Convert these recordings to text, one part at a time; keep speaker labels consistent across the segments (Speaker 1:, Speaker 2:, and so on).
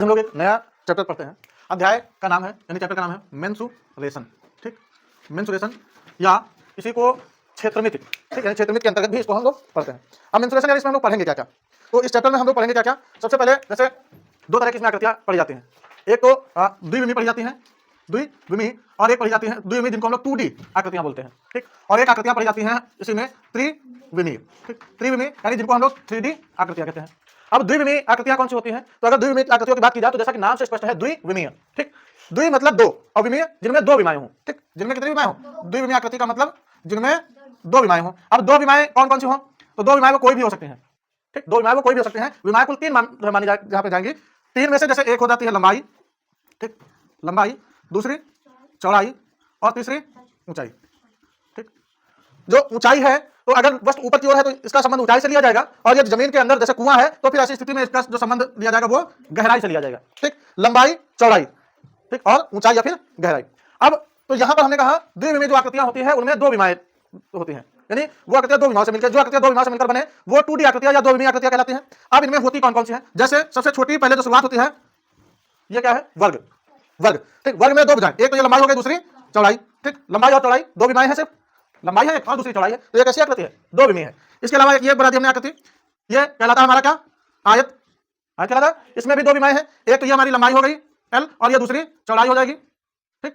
Speaker 1: हम लोग एक नया चैप्टर पढ़ते हैं। अध्याय का नाम है यानी चैप्टर का नाम है मेंसुरेशन। ठीक, मेंसुरेशन या इसी को क्षेत्रमिति, ठीक है, क्षेत्रमिति के अंतर्गत भी इसको हम लोग पढ़ते हैं। अब मेंसुरेशन यानी इसमें हम लोग पढ़ेंगे क्या क्या, तो इस चैप्टर में हम लोग पढ़ेंगे क्या क्या। सबसे पहले जैसे दो तरह की इसमें आकृतियां पढ़ी जाती हैं। एक तो द्विविमी पढ़ी जाती हैं, द्विविमी, और एक पढ़ी जाती है द्विविमी जिनको हम लोग 2D आकृतियां बोलते हैं। ठीक, और एक आकृतियां पढ़ी जाती हैं इसी में त्रिविमी। ठीक, त्रिविमी यानी जिनको हम लोग 3D आकृतियां कहते हैं। अब द्विविमीय आकृतियां कौन सी होती हैं, तो अगर द्विविमीय आकृतियों की बात की जाए तो जैसा कि नाम से स्पष्ट है द्विविमीय। ठीक, द्वि मतलब दो और विमीय जिनमें दो विमाएं हों। ठीक, जिनमें कितनी विमाएं हों, द्विविमीय आकृति का मतलब जिनमें दो विमाएं हों। अब दो विमाएं कौन कौन सी हों, तो दो विमाएं वो कोई भी हो सकती हैं। ठीक, दो विमाएं वो कोई भी हो सकती हैं। विमाएं कुल तीन मानी जहां पे जाएंगी। तीन में से जैसे एक हो जाती है लंबाई, ठीक, लंबाई, दूसरी चौड़ाई और तीसरी ऊंचाई। ठीक, जो ऊंचाई है तो अगर वस्तु ऊपर की ओर है तो इसका संबंध ऊंचाई से लिया जाएगा, और यदि जमीन के अंदर जैसे कुआं है तो फिर ऐसी स्थिति में इसका जो संबंध लिया जाएगा वो गहराई से लिया जाएगा। ठीक, लंबाई चौड़ाई, ठीक, और ऊंचाई या फिर गहराई। अब तो यहां पर हमने कहा द्विविमीय जो आकृतियां होती है उनमें दो विमाएं होती हैं, यानी वो आकृतियां दो विमाओं से मिलकर, जो आकृतियां दो विमाओं से मिलकर बने वो 2D आकृतियां या दो विमीय आकृतियां कहलाती हैं। अब इनमें होती कौन कौन सी है, जैसे सबसे छोटी पहले जो शुरुआत होती है ये क्या है, वर्ग। वर्ग, ठीक, वर्ग में दो भुजाएं, एक तो ये लंबाई हो गई, दूसरी चौड़ाई। ठीक, लंबाई और चौड़ाई दो विमाएं हैं, सिर्फ लंबाई है और दूसरी चौड़ाई है, तो ये कैसी आकृति है, दो विमीय है। इसके अलावा एक ये बना दी हमने आकृति, ये कहलाता है हमारा क्या, आयत। आयत कहलाता है, इसमें भी दो विमाएं हैं, एक तो ये हमारी लंबाई हो गई L और ये दूसरी चौड़ाई हो जाएगी। ठीक,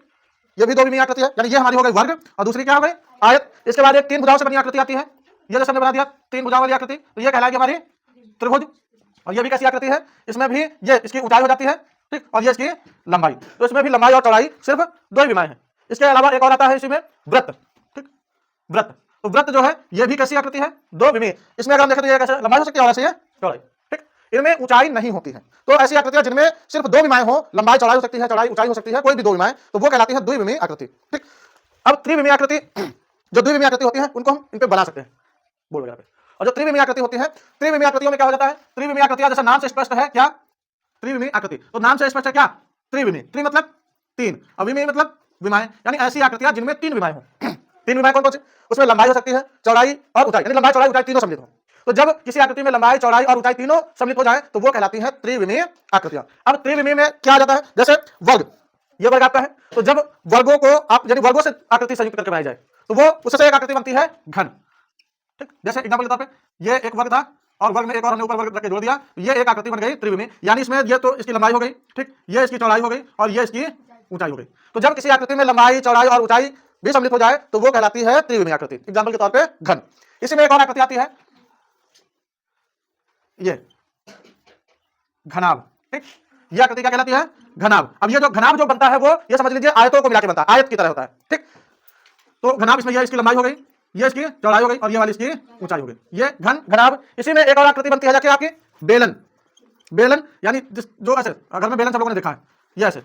Speaker 1: ये भी दो विमीय आकृति है, यानी ये हमारी हो गई वर्ग और दूसरी क्या हो गई, आयत। इसके बाद एक तीन भुजाओं से बनी आकृति आती है, ये जैसे हमने बना दिया तीन भुजाओं वाली आकृति, तो ये कहलाएगी हमारी त्रिभुज। और ये भी कैसी आकृति है, इसमें भी ये इसकी ऊंचाई हो जाती है, ठीक, और ये इसकी लंबाई, तो इसमें भी लंबाई और चौड़ाई सिर्फ दो ही विमाएं हैं। इसके अलावा एक और आता है इसमें वृत्त। ठीक, वृत्त, तो वृत्त जो है ये भी कैसी आकृति है, दो विमीय। इसमें अगर हम देखें तो ये कैसे लंबाई हो सकती है और ऐसे ये चौड़ाई। ठीक, इनमें ऊंचाई नहीं होती है, तो ऐसी आकृतियां जिनमें सिर्फ दो विमाएं हो, लंबाई चौड़ाई हो सकती है, चौड़ाई ऊंचाई हो सकती है, कोई भी दो विमाएं, तो वो कहलाती है द्विविमीय आकृति। ठीक, अब त्रिविमीय आकृति, जो द्विविमीय आकृति होती है उनको हम इन पे बना सकते हैं बोर्ड वगैरह पे। और जो त्रिविमीय आकृति होती है, त्रिविमीय आकृतियों में क्या हो जाता है, त्रिविमीय आकृतियां जैसा नाम से स्पष्ट है क्या, त्रिविमीय आकृति, तो नाम से स्पष्ट है क्या, त्रिविमीय, त्रि मतलब तीन और विमीय मतलब विमाएं, यानी ऐसी आकृतियां जिनमें तीन विमाएं हो। तीन विमाएं कौन कौन सी, उसमें लंबाई हो सकती है, चौड़ाई और ऊंचाई, यानी लंबाई चौड़ाई ऊंचाई तीनों सम्मिलित हो। तो जब किसी आकृति में लंबाई चौड़ाई और ऊंचाई तीनों सम्मिलित हो जाए तो वो कहलाती है त्रिविमीय आकृतियां। अब त्रिविमीय में क्या आ जाता है, जैसे वर्ग, ये वर्ग आपका है, तो जब वर्गों को आप यदि वर्गों से आकृति संयुक्त करके बनाई जाए तो वो उससे एक आकृति बनती है घन। ठीक, जैसे एग्जांपल के तौर पे ये एक वर्ग था और वर्ग में एक और हमने ऊपर वर्ग रख के जोड़ दिया, ये एक आकृति बन गई त्रिविमीय, यानी इसमें ये तो इसकी लंबाई हो गई, ठीक, ये इसकी चौड़ाई हो गई और ये इसकी ऊंचाई हो गई। तो जब किसी आकृति में लंबाई चौड़ाई और ऊंचाई भी सम्मिलित हो जाए तो वो कहलाती है त्रिविमीय आकृति। एग्जांपल के तौर पे घन। इसी में एक और आकृति आती है ये घनाभ। ठीक, ये आकृति क्या कहलाती है, घनाभ। अब ये जो घनाभ जो बनता है वो ये समझ लीजिए आयतों को मिला के बनता है, आयत की तरह होता है। ठीक, तो घनाभ इसमें ये इसकी लंबाई हो गई, ये इसकी चौड़ाई हो गई और ये वाली इसकी ऊंचाई हो गई, ये घन घनाभ। इसी में एक और आकृति बनती है जाके आपकी बेलन। बेलन यानी जो ऐसे घर में बेलन सब लोगों ने देखा है, ये ऐसे,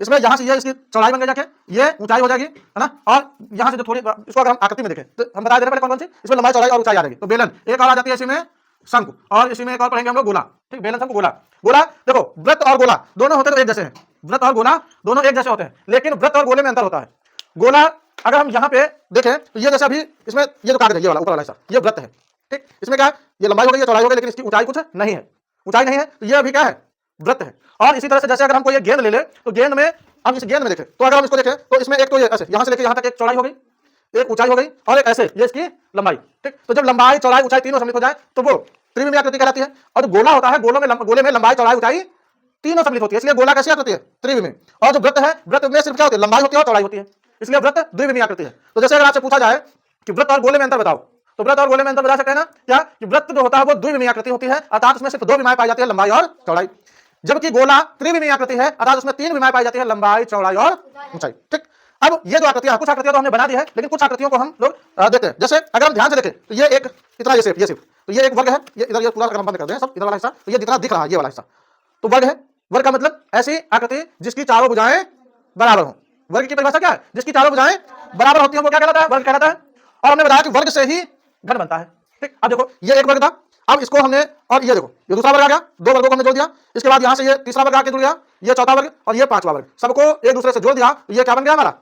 Speaker 1: इसमें यहां से ये इसकी चौड़ाई बन गई जाके, ये ऊंचाई हो जाएगी, है ना, और यहां से जो थोड़ी इसको अगर हम आकृति में देखें तो हम बता दे रहे हैं कौन कौन सी, इसमें लंबाई चौड़ाई और ऊंचाई आ जाएगी, तो बेलन। एक और आ जाती है इसी में शंकु, और इसी में एक और पढ़ेंगे हम लोग गोला। ठीक, बेलन शंकु गोला। गोला देखो वृत्त और गोला दोनों होते तो एक जैसे हैं, वृत्त और गोला दोनों एक जैसे होते हैं, लेकिन वृत्त और गोले में अंतर होता है। गोला अगर हम यहाँ पे देखें तो ये जैसे अभी इसमें ये जो कागज है ये वाला ऊपर वाला हिस्सा ये वृत्त है। ठीक, इसमें क्या है, ये लंबाई हो गई, ये चौड़ाई हो गई, लेकिन इसकी ऊंचाई कुछ नहीं है, ऊंचाई नहीं है, तो ये अभी क्या है, वृत्त है। और इसी तरह से जैसे अगर हमको ये गेंद ले ले तो गेंद में हम इस गेंद में देखें तो अगर हम इसको देखें तो इसमें एक तो ये ऐसे यहाँ से लेकर यहाँ तक एक चौड़ाई हो गई, एक ऊंचाई हो गई और एक ऐसे ये इसकी लंबाई। ठीक, तो जब लंबाई चौड़ाई ऊंचाई तीनों सम्मिलित हो जाए तो वो त्रिविमीय आकृति कहलाती है। और जो गोला होता है, गोले में लंबाई चौड़ाई ऊंचाई तीनों सम्मिलित होती है, इसलिए गोला कैसी आकृति है, त्रिविमीय। और जो वृत्त है, वृत्त में सिर्फ क्या होती है, लंबाई होती है और चौड़ाई होती है, इसलिए वृत्त द्विविमीय आकृति है। तो जैसे अगर आपसे पूछा जाए कि वृत्त और गोले में अंतर बताओ, तो वृत्त और गोले में अंतर बता सकते हैं ना क्या, कि वृत्त जो होता है वो द्विविमीय आकृति होती है, अर्थात उसमें सिर्फ दो विमाएं पाई जाती है, लंबाई और चौड़ाई, जबकि गोला त्रिविमीय आकृति है, अर्थात उसमें तीन विमाएं पाई जाती है, लंबाई चौड़ाई और ऊंचाई। ठीक, अब ये जो आकृतियां, कुछ आकृतियां तो हमने बना दी है, लेकिन कुछ आकृतियों को हम लोग देखते हैं। जैसे अगर हम ध्यान से देखें तो ये एक इतना ये शेप, तो ये एक वर्ग है, ये इधर ये पूरा अगर हम बंद कर दें सब इधर वाला हिस्सा, तो ये जितना दिख रहा है ये वाला हिस्सा तो वर्ग है। वर्ग का मतलब ऐसी आकृति जिसकी चारों भुजाएं बराबर हो। वर्ग की परिभाषा क्या है, जिसकी चारों भुजाएं बराबर होती हैं वो क्या कहलाता है, वर्ग कहलाता है। और हमने बताया कि वर्ग से ही घन बनता है। ठीक, अब देखो ये एक वर्ग था, अब इसको हमने, और ये देखो ये दूसरा वर्ग आ गया, दो वर्गों को हमने जोड़ दिया, इसके बाद यहाँ से ये तीसरा वर्ग आके जुड़ गया, ये चौथा वर्ग और ये पांचवा वर्ग, सबको एक दूसरे से जोड़ दिया, ये क्या बन गया हमारा,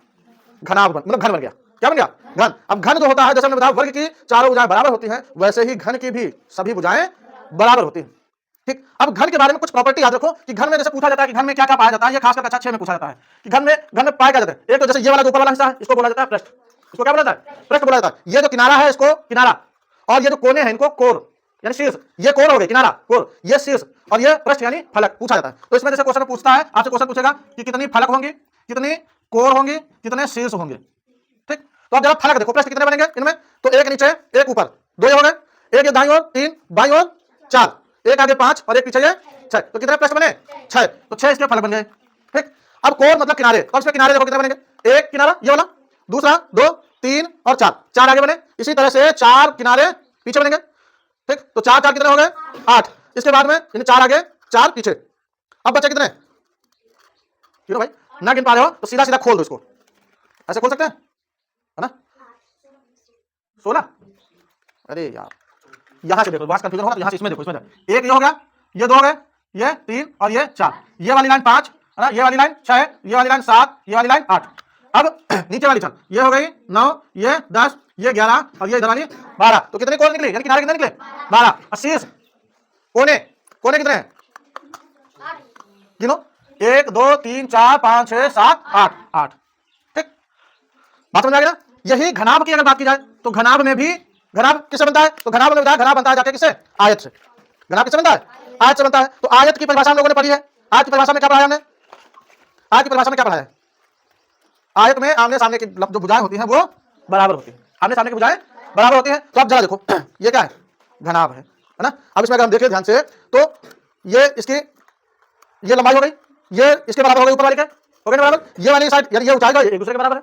Speaker 1: घनाभ, मतलब घन बन गया। क्या बन गया, घन। अब घन जो होता है, जैसे हमने बताया वर्ग की चारों भुजाएं बराबर होती हैं, वैसे ही घन की भी सभी भुजाएं बराबर होती हैं। ठीक। अब घन के बारे में कुछ प्रॉपर्टी याद रखो कि घन में जैसे पूछा जाता है कि घन में क्या क्या पाया जाता है, ये खासकर कक्षा 6 में पूछा जाता है कि घन में पाया क्या जाता है। एक तो जैसे ये वाला जो ऊपर वाला हिस्सा है इसको बोला जाता है पृष्ठ, इसको क्या बोला जाता है, पृष्ठ बोला जाता है। ये जो किनारा है इसको किनारा, और ये जो कोने हैं इनको कोर यानी शीर्ष। ये कोर हो गए किनारा कोर, ये शीर्ष, और ये पृष्ठ यानी फलक पूछा जाता है। तो इसमें जैसे क्वेश्चन पूछता है आपसे, क्वेश्चन पूछेगा कि कितनी फलक होंगी, कितनी कोर होंगी, कितने शीर्ष होंगे। ठीक। तो अब जरा फलक देखो, पृष्ठ कितने बनेंगे इनमें, तो एक नीचे एक ऊपर, दो ये हो गए, एक ये दाईं ओर 3, बाईं ओर 4, एक आगे 5 और एक पीछे ये 6। तो कितने पृष्ठ बने 6, तो 6 इसके फलक बन गए। ठीक। अब कोर मतलब किनारे, तो इसमें किनारे देखो कितने बनेंगे, एक किनारा ये वाला, दूसरा 2, 3 और 4, 4 आगे बने। इसी तरह से 4 किनारे पीछे बनेंगे। ठीक। तो 4 4 कितने हो गए 8, इसके बाद में यानी 4 आगे 4 पीछे। अब बचे कितने, गिनो भाई, ना गिन पा रहे हो तो सीधा सीधा खोल दो इसको, ऐसे खोल सकते हैं है ना, 16। अरे यार यहां से देखो, बस कंफ्यूजन होगा तो यहां से इसमें देखो, इसमें देखो। एक ये हो गया, ये 2 हो गए, ये 3 और ये 4, ये वाली लाइन 5 है ना, ये वाली लाइन 6, ये वाली लाइन 7, ये वाली लाइन 8। अब नीचे वाली चल, ये हो गई 9, ये 10, ये 11 और ये इधर वाली 12। तो कितने कोण निकले, यानी किनारे कितने निकले 12। और शीर्ष कोने, कोने कितने हैं गिनो, 1 2 3 4 5 6 7 8 8। ठीक, बात समझ आ गया। यही घनाभ की अगर बात की जाए तो घनाभ में भी, घनाभ किससे बनता है, तो घनाभ में बताया घनाभ बनता है जाके किससे, आयत से। घनाभ किससे बनता है, आयत से बनता है। तो आयत की परिभाषा हम लोगों ने पढ़ी है। आयत की परिभाषा में क्या पढ़ा है हमने, आयत की परिभाषा में क्या पढ़ा है, आयत में आमने सामने की जो भुजाएं होती हैं वो बराबर होती है, आमने सामने की भुजाएं बराबर होती हैं। तो अब जरा देखो ये क्या है, घनाभ है ना। अब इसमें अगर हम देखें ध्यान से तो ये इसकी, ये लंबाई हो गई, ये इसके बराबर हो गई ऊपर वाली के, हो गई ना बराबर, ये वाली साइड यानी ये ऊंचाई का एक दूसरे के बराबर है।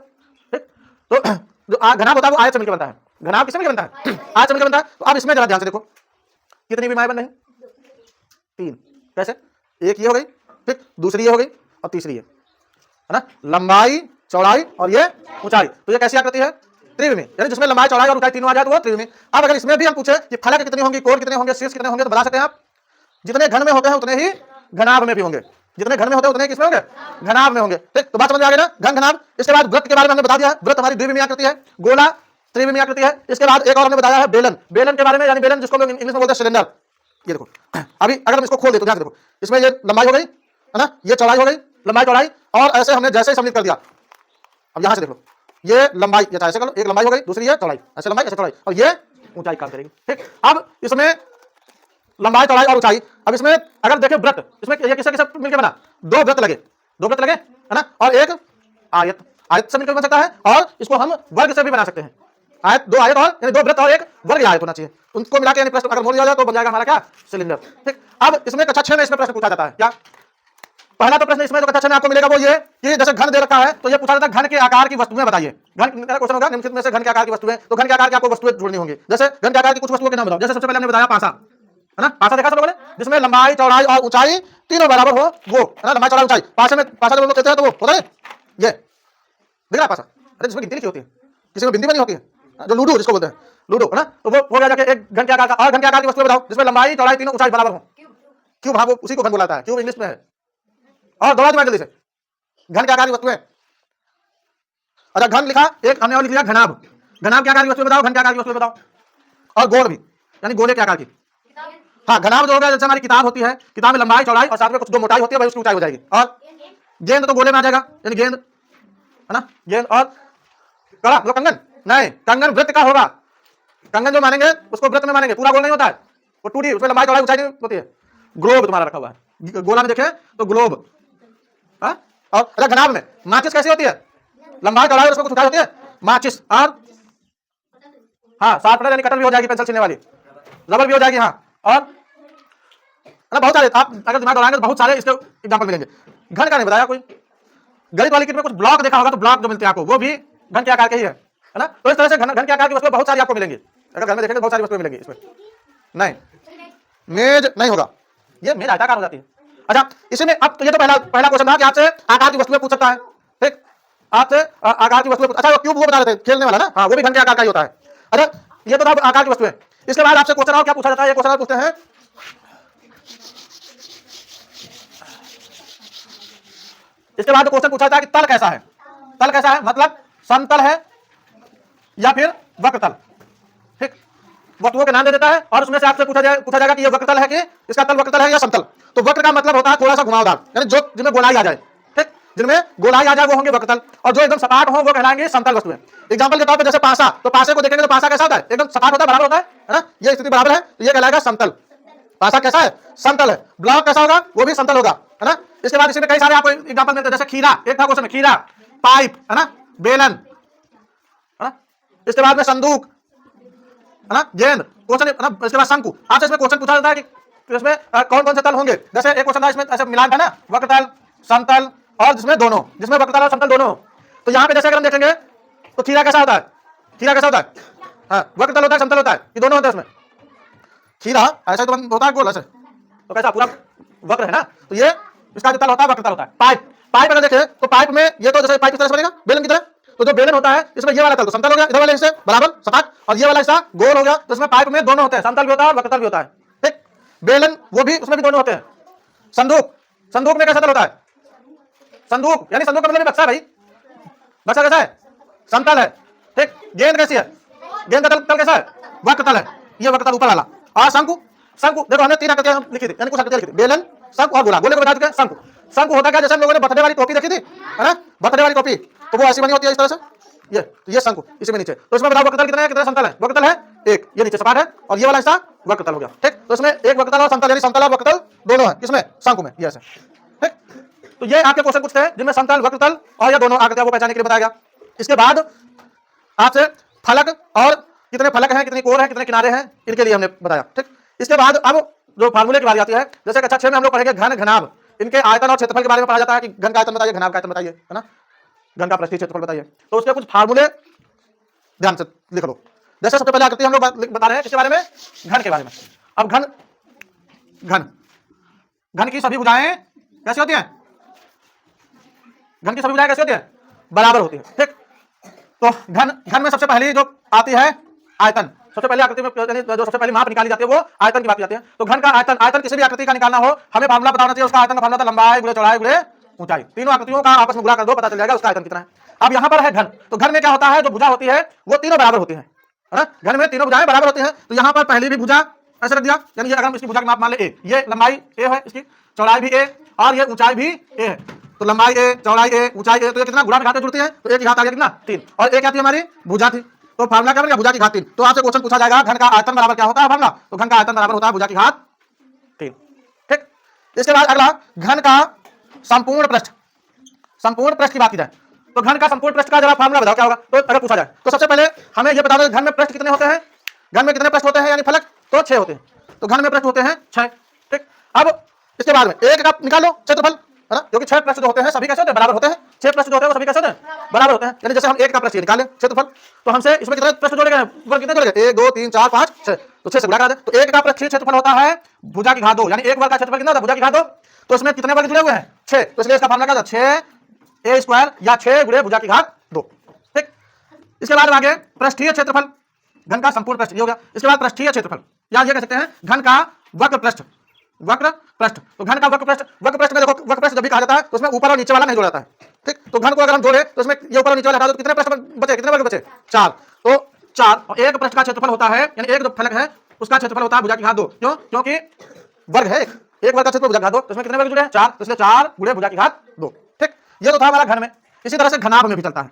Speaker 1: ठीक। तो जो घनाभ होता है वो आयत से मिलकर बनता है। घनाभ किससे मिलकर बनता है, आयत से मिलकर बनता है। तो अब इसमें जरा ध्यान से देखो कितनी विमाएं बन रही, 3। कैसे, एक ये हो गई, ठीक, दूसरी ये हो गई और तीसरी है ना, लंबाई चौड़ाई और ये ऊंचाई। तो ये कैसी आकृति है, त्रिविमी, यानी जिसमें लंबाई चौड़ाई और ऊंचाई तीनों आ जाए तो वो त्रिविमी। अब अगर इसमें भी हम पूछे कि फलक कितनी होंगी, कोण कितने होंगे, शीर्ष कितने होंगे, तो बता सकते हैं आप जितने घन में होते हैं उतने ही घनाभ में भी होंगे, जितने घन में होते हैं उतने किसमें होंगे, घनाभ में होंगे। ठीक। तो बात समझ में आ गई ना, घन घनाभ। इसके बाद वृत्त के बारे में हमने बता दिया है, वृत्त हमारी द्विविमीय आकृति है, गोला त्रिविमीय आकृति है। इसके बाद एक और हमने बताया है बेलन, बेलन के बारे में, यानी बेलन जिसको लोग इंग्लिश में बोलते हैं सिलेंडर। ये देखो अभी अगर हम इसको खोल दे तो ध्यान देखो, इसमें ये लंबाई हो गई है ना, ये चौड़ाई हो गई, लंबाई चौड़ाई, और ऐसे हमने जैसे ही सम्मिलित कर दिया। अब यहां से देख लो, ये लंबाई, ये ऐसे कर लो, एक लंबाई हो गई, दूसरी है चौड़ाई, ऐसे लंबाई ऐसे चौड़ाई, और ये ऊंचाई काम करेगी। ठीक। अब इसमें लंबाई चौड़ाई और ऊंचाई। अब इसमें अगर देखें वृत्त, इसमें ये किससे किससे मिलकर बना, 2 वृत्त लगे, 2 वृत्त लगे है ना, और एक आयत, आयत से मिलकर बन सकता है, और इसको हम वर्ग से भी बना सकते हैं। आयत, 2 आयत और यानी 2 वृत्त और एक वर्ग आयत होना चाहिए, उनको मिला के यानी प्रश्न अगर मोड़ दिया जाए तो बन जाएगा हमारा क्या, सिलेंडर। ठीक। अब इसमें कक्षा 6 में इसमें प्रश्न पूछा जाता है क्या, पहला तो प्रश्न इसमें जो कक्षा 6 में आपको मिलेगा वो ये कि जैसे घन दे रखा है तो ये पूछा जाता है घन के आकार की वस्तुएं बताइए। घन क्वेश्चन होगा निम्नलिखित में से घन के आकार की वस्तुएं, तो घन के आकार की आपको वस्तुएं जोड़नी होंगी। जैसे घन के आकार की कुछ वस्तुओं के नाम बताओ। जैसे सबसे पहले हमने बताया पासा है ना, पासा देखा सब लोगों ने, जिसमें लंबाई चौड़ाई और ऊंचाई तीनों बराबर हो, वो है ना, लंबाई चौड़ाई ऊंचाई। पासा में, पासा जब लोग कहते हैं तो वो होता है ये दिख रहा है पासा, अरे जिसमें गिनती लिखी होती है, किसी में बिंदी बनी होती है, जो लूडो जिसको बोलते हैं, लूडो है ना, तो वो हो गया जाके एक घन के आकार का। और घन के आकार की वस्तुएं बताओ जिसमें लंबाई चौड़ाई तीनों ऊंचाई बराबर हो, क्यूब, हाँ वो उसी को घन बुलाता है, क्यूब इंग्लिश में है। और दौड़ा दिमाग जल्दी से, घन के आकार की वस्तुएं। अच्छा घन लिखा, एक हमने और लिख लिया घनाभ, घनाभ के आकार की वस्तुएं बताओ, घन के आकार की वस्तुएं बताओ। और गोल भी, यानी गोले के आकार की। हाँ घनाभ जो होगा जैसे हमारी किताब होती है, किताब में लंबाई चौड़ाई और साथ में कुछ जो मोटाई होती है भाई उसकी ऊंचाई हो जाएगी। और गेंद तो गोले में आ जाएगा, यानी गेंद है ना, गेंद। और कड़ा मतलब कंगन, नहीं कंगन वृत्त का होगा, कंगन जो मानेंगे उसको वृत्त में मानेंगे, पूरा गोल नहीं होता है, वो 2D, उसमें लंबाई चौड़ाई ऊंचाई नहीं होती है। ग्लोब तुम्हारा रखा हुआ है, गोला में देखे तो ग्लोब। हाँ? और अच्छा घनाभ में माचिस कैसी होती है, लंबाई चौड़ाई और उसमें कुछ ऊंचाई होती है, माचिस। और हाँ शार्पनर यानी कटर भी हो जाएगी, पेंसिल छीलने वाली, रबर भी हो जाएगी। हाँ और ना बहुत सारे, आप अगर दिमाग दौड़ाएंगे तो बहुत सारे इसके एग्जांपल मिलेंगे। घन का नहीं बताया कोई, गणित वाली किट में कुछ ब्लॉक देखा होगा तो ब्लॉक जो मिलते हैं आपको वो भी घन के आकार के ही है ना। तो इस तरह से घन के आकार की वस्तुएं बहुत सारी आपको मिलेंगी, अगर घर में देखेंगे बहुत सारी वस्तुएं मिलेंगी। इसमें नहीं मेज नहीं होगा, ये मेज आयताकार हो जाती है। अच्छा इसमें अब तो ये तो पहला क्वेश्चन था कि आपसे आकार की वस्तुएं पूछ सकता है। ठीक, आपसे आकार की वस्तुएं, अच्छा क्यूब वो बता रहे थे खेलने वाला ना, हाँ वो भी घन के आकार का ही होता है। अच्छा ये तो था आकार की वस्तुएं। इसके बाद आपसे क्वेश्चन और क्या पूछा जाता है, ये क्वेश्चन पूछते हैं इसके बाद क्वेश्चन पूछा जाता है कि तल कैसा है, तल कैसा है मतलब समतल है या फिर वक्रतल। ठीक, वस्तुओं के नाम दे देता है और उसमें से आपसे पूछा जाएगा कि ये वक्रतल है कि इसका तल वक्रतल है या समतल। तो वक्र का मतलब होता है थोड़ा सा घुमावदार, यानी जो जिनमें गोलाई आ जाए, ठीक, जिनमें गोलाई आ जाए वो होंगे वक्रतल, और जो एकदम सपाट हो वो कहलाएंगे समतल वस्तुएं। एग्जांपल के तौर पे जैसे पासा, तो पासे को देखेंगे तो पासा कैसा होता है, एकदम सपाट होता है, बराबर होता है ना, ये स्थिति बराबर है तो ये कहलाएगा समतल। पासा कैसा है, समतल है। ब्लॉक कैसा होगा, वो भी समतल होगा, है ना। इसके बाद इसमें कई सारे आपको एग्जांपल मिलते हैं, जैसे खीरा, एक था क्वेश्चन में, खीरा, पाइप, है ना, बेलन, है ना, इसके बाद में संदूक, है ना, गेंद, क्वेश्चन, है ना, इसके बाद शंकु। आपसे इसमें क्वेश्चन पूछा जाता है कि इसमें कौन कौन से तल होंगे। जैसे एक क्वेश्चन था इसमें ऐसे मिलान था ना, वक्रतल, समतल और जिसमें दोनों, जिसमें वक्रतल और समतल दोनों। तो यहाँ पे जैसे अगर हम देखेंगे तो खीरा कैसा होता है, खीरा कैसा होता है, हाँ, वक्रतल होता है, समतल होता है, ये दोनों होते हैं उसमें। खीरा ऐसा तो होता है गोल ऐसे, तो कैसा पूरा वक्र है ना, तो ये इसका जो तल होता है वक्रतल होता है। पाइप, पाइप अगर देखें तो पाइप में ये तो जैसे पाइप किस तरह से बनेगा, बेलन की तरह, तो जो बेलन होता है इसमें ये वाला तल तो समतल हो गया, इधर वाले हिस्से बराबर सपाट, और ये वाला हिस्सा गोल हो गया, तो इसमें पाइप में दोनों होते हैं, समतल भी होता है और वक्रतल भी होता है, ठीक। बेलन वो भी, उसमें भी दोनों होते हैं। संदूक, संदूक में कैसा तल होता है, संदूक यानी संदूक का मतलब बक्सा भाई, बक्सा कैसा है, समतल है, ठीक। गेंद कैसी है, गेंद का तल कैसा है, वक्रतल है, ये वक्रतल ऊपर वाला। और शंकु, शंकु देखो हमने 3 आकृतियां लिखी थी, यानी कुछ आकृतियां लिखी थी, बेलन, शंकु और गोला। गोले को बता चुके हैं। शंकु, शंकु होता क्या, जैसे हम लोगों ने बर्थडे वाली टोपी देखी थी, है ना, बर्थडे वाली टोपी, तो वो ऐसी बनी होती है इस तरह से, ये शंकु, इसी में नीचे। तो इसमें बताओ वक्रतल कितना है, कितना समतल है, वक्रतल है एक, ये नीचे सपाट है, और ये वाला हिस्सा वक्रतल हो गया, ठीक। तो इसमें एक वक्रतल और समतल, यानी समतल और वक्रतल दोनों है किसमें, शंकु में, ये ऐसे, ठीक। तो ये आपके क्वेश्चन कुछ थे जिनमें समतल, वक्रतल और ये दोनों आकृतियां वो पहचानने के लिए बताया गया। इसके बाद आपसे फलक और कितने फलक हैं, कितनी कोर है, कितने किनारे हैं, इनके लिए हमने बताया, ठीक। इसके बाद अब जो फार्मूले की बात आती है, जैसे कक्षा 6 में हम लोग पढ़ेंगे घन, घनाभ, इनके आयतन और क्षेत्रफल के बारे में पढ़ा जाता है कि घन का आयतन बताइए, घनाभ का आयतन बताइए, है ना, घन का पृष्ठीय क्षेत्रफल बताइए। तो उसके कुछ फार्मूले ध्यान से लिख लो। जैसे सबसे पहले आकृति हम लोग बता रहे हैं किसके बारे में, घन के बारे में। अब घन, घन, घन की सभी भुजाएं कैसी होती हैं, घन की सभी भुजाएं कैसी होती हैं, बराबर होती है, ठीक। तो घन, घन में सबसे पहली जो आती है आयतन, सबसे पहले आकृति में जो सबसे पहले माप निकाली जाती है वो आयतन की बात की जाती है। तो घन का आयतन, आयतन किसी भी आकृति का निकालना हो हमें फार्मूला बताना चाहिए, उसका आयतन का फार्मूला था लंबाई गुणे चौड़ाई गुणे ऊंचाई, तीनों आकृतियों का आपस में गुणा कर दो, पता चल जाएगा उसका आयतन कितना है। अब यहाँ पर है घन, तो घन में क्या होता है, जो भुजा होती है वो तीनों बराबर होती है ना, घन में तीनों भुजाएं बराबर होती हैं। तो यहाँ पर पहली भी भुजा ऐसे रख दिया, यानी अगर हम इसकी भुजा की माप मान ले ए, ये लंबाई ए है, इसकी चौड़ाई भी ए और ये ऊंचाई भी ए है, तो लंबाई ए, चौड़ाई ए, ऊंचाई ए, तो ये कितना गुणा में घातें जुड़ती है, तो एक की घात आ गया कितना 3, और एक क्या थी हमारी भुजा थी, तो फार्मूला क्या बनेगा, भुजा की घात 3। तो आपसे क्वेश्चन पूछा जाएगा घन का आयतन बराबर क्या होता है फार्मूला, तो घन का आयतन बराबर होता है भुजा की घात 3, ठीक। इसके बाद अगला घन का संपूर्ण पृष्ठ, संपूर्ण पृष्ठ की बात की जाए तो घन का संपूर्ण पृष्ठ का जरा फार्मूला बताओ क्या होगा। तो अगर पूछा जाए तो सबसे पहले हमें यह बता दो घन में पृष्ठ कितने होते हैं, घन में कितने पृष्ठ होते हैं यानी फलक, तो 6 होते हैं, तो घन में पृष्ठ होते हैं 6, ठीक। अब इसके बाद में एक का निकालो क्षेत्रफल, है ना, क्योंकि 6 पृष्ठ जो होते हैं सभी कैसे होते हैं, बराबर होते हैं, 6 पृष्ठ जो होते हैं वो सभी कैसे होते हैं, बराबर होते हैं। यानी जैसे हम एक का पृष्ठ निकाले क्षेत्रफल, तो हमसे इसमें कितने पृष्ठ जोड़े गए हैं, ऊपर कितने जोड़े गए, 1 2 3 4 5 6, तो 6 से गुणा कर दे, तो एक का पृष्ठीय क्षेत्रफल होता है भुजा की घात 2, यानी एक वर्ग का क्षेत्रफल कितना होता है, भुजा की घात 2, तो इसमें कितने वर्ग जुड़े हुए हैं 6, तो इसलिए इसका फार्मूला क्या था 6a² या 6 गुणे भुजा की घात 2, ठीक। इसके बाद आगे पृष्ठीय क्षेत्रफल, घन का संपूर्ण पृष्ठ ये हो गया। इसके बाद पृष्ठीय क्षेत्रफल या ये कह सकते हैं घन का वक्र पृष्ठ, वक्र पृष्ठ, तो घन का वक्र पृष्ठ, वक्र पृष्ठ में देखो वक्र पृष्ठ जब भी कहा जाता है तो उसमें ऊपर और नीचे वाला नहीं जोड़ा जाता है, ठीक। तो घन को अगर हम जोड़े तो इसमें ये ऊपर और नीचे वाला हटा दो, तो कितने पृष्ठ बचे, कितने वर्ग बचे 4, तो 4, और एक पृष्ठ का क्षेत्रफल होता है यानी एक जो फलक है उसका क्षेत्रफल होता है भुजा की घात 2, क्यों, क्योंकि वर्ग है, एक वर्ग का क्षेत्रफल भुजा की घात 2, तो इसमें कितने वर्ग जुड़े हैं 4, तो इसलिए 4 गुणे भुजा की घात 2, ठीक। ये तो था हमारा घन में। इसी तरह से घनाभ में भी चलता है,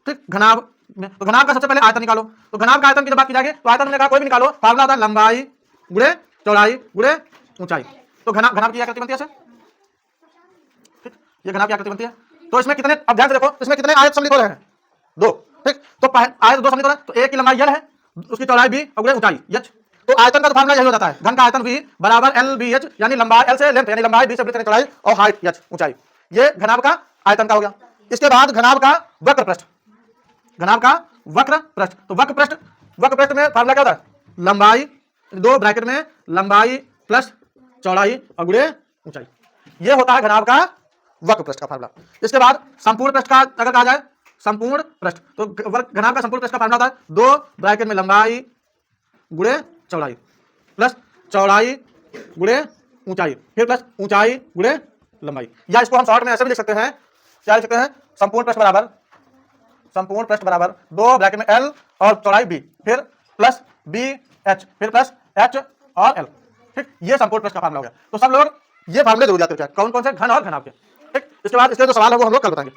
Speaker 1: ठीक। घनाभ में, तो घनाभ का सबसे पहले आयतन निकालो, तो घनाभ का आयतन की जब बात की जाएगी तो आयतन हमने कहा कोई भी निकालो, फार्मूला होता है लंबाई गुणे चौड़ाई गुणे ऊंचाई, तो घनाभ, घनाभ की आकृति बनती है ऐसे, ठीक, ये घनाभ की आकृति बनती है। तो इसमें कितने, अब ध्यान से देखो इसमें कितने आयत सम्मिलित हो रहे हैं 2, ठीक। तो आयत 2 सम्मिलित हो रहे हैं, तो एक की लंबाई यल है, उसकी चौड़ाई भी और गुणे ऊंचाई h, तो आयतन का तो फार्मूला यही हो जाता है घन का आयतन v बराबर LBH, यानी लंबाई L से लेंथ यानी लंबाई b से वृत्त चौड़ाई और हाइट h ऊंचाई, ये घनाभ का आयतन का हो गया। इसके बाद घनाभ का वक्र पृष्ठ, घनाभ का वक्र पृष्ठ, तो वक्र पृष्ठ, वक्र पृष्ठ में फार्मूला क्या होता है लंबाई 2 ब्रैकेट में लंबाई प्लस चौड़ाई और गुणे ऊंचाई, ये होता है घनाभ का वक्र पृष्ठ का फार्मूला। इसके बाद संपूर्ण पृष्ठ का अगर कहा जाए, संपूर्ण पृष्ठ, तो घनाभ का संपूर्ण पृष्ठ का फार्मूला होता है 2 ब्रैकेट में लंबाई गुणे चौड़ाई प्लस चौड़ाई गुणे ऊंचाई, फिर प्लस ऊंचाई गुणे लंबाई, या इसको हम शॉर्ट में ऐसे भी लिख सकते हैं, क्या लिख सकते हैं, संपूर्ण पृष्ठ बराबर, संपूर्ण पृष्ठ बराबर 2 ब्रैकेट में L और चौड़ाई B, फिर प्लस B एच, फिर प्लस एच और एल। ठीक, ये समकोण प्रेस का फार्मूला हो गया। तो सब लोग ये फार्मूले जरूर याद करके, कौन कौन से घन और घनाभ के। ठीक, इसके बाद इसके जो सवाल है वो हम लोग कल बताएंगे।